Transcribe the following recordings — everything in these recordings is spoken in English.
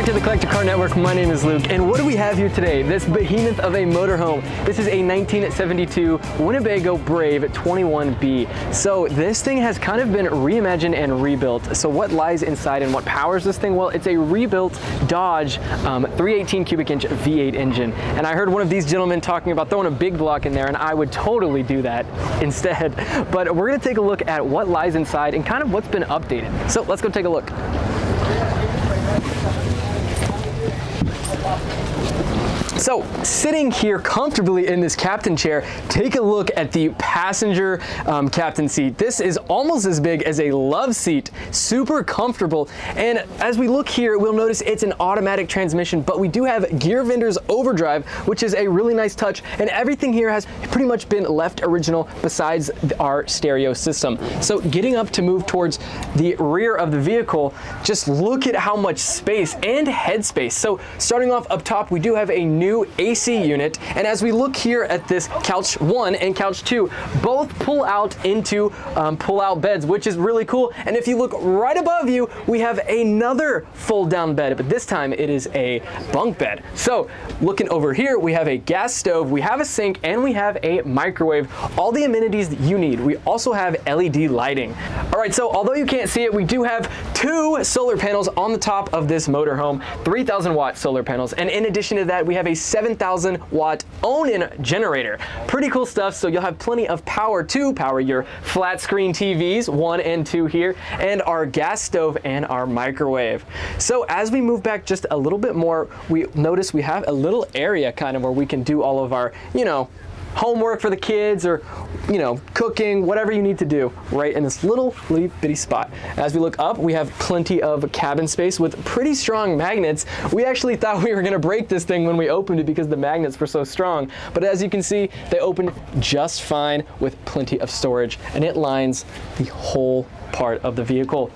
back to the Collector Car Network. My name is Luke, and what do we have here today? This behemoth of a motorhome. This is a 1972 Winnebago Brave 21B. So this thing has kind of been reimagined and rebuilt. So what lies inside and what powers this thing? Well, it's a rebuilt Dodge 318 cubic inch V8 engine. And I heard one of these gentlemen talking about throwing a big block in there, and I would totally do that instead. But we're gonna take a look at what lies inside and kind of what's been updated. So let's go take a look. So sitting here comfortably in this captain chair, take a look at the passenger captain seat. This is almost as big as a love seat, super comfortable. And as we look here, we'll notice it's an automatic transmission, but we do have gear vendor's overdrive, which is a really nice touch. And everything here has pretty much been left original besides our stereo system. So getting up to move towards the rear of the vehicle, just look at how much space and headspace. So starting off up top, we do have a new AC unit, and as we look here at this couch 1 and couch 2, both pull out into pull-out beds, which is really cool. And if you look right above you, we have another fold-down bed, but this time it is a bunk bed. So looking over here, we have a gas stove, we have a sink, and we have a microwave. All the amenities that you need. We also have LED lighting. All right, so although you can't see it, we do have 2 solar panels on the top of this motorhome, 3,000 watt solar panels, and in addition to that, we have a 7,000 watt Onan generator. Pretty cool stuff. So you'll have plenty of power to power your flat screen TVs, 1 and 2 here, and our gas stove and our microwave. So as we move back just a little bit more, we notice we have a little area kind of where we can do all of our, homework for the kids, or cooking, whatever you need to do, right in this little bitty spot. As we look up, we have plenty of cabin space with pretty strong magnets. We actually thought we were gonna break this thing when we opened it because the magnets were so strong, but as you can see, they open just fine with plenty of storage, and it lines the whole part of the vehicle.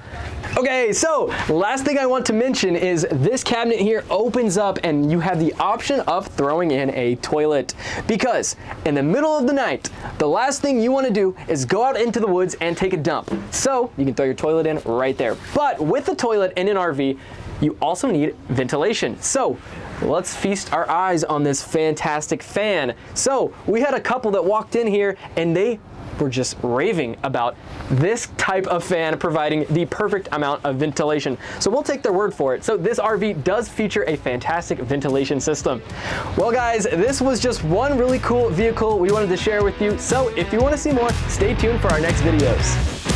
Okay, so last thing I want to mention is this cabinet here opens up and you have the option of throwing in a toilet, because in the middle of the night, the last thing you want to do is go out into the woods and take a dump. So you can throw your toilet in right there. But with the toilet in an RV, you also need ventilation. So let's feast our eyes on this fantastic fan. So we had a couple that walked in here and they were just raving about this type of fan providing the perfect amount of ventilation. So we'll take their word for it. So this RV does feature a fantastic ventilation system. Well guys, this was just one really cool vehicle we wanted to share with you. So if you want to see more, stay tuned for our next videos.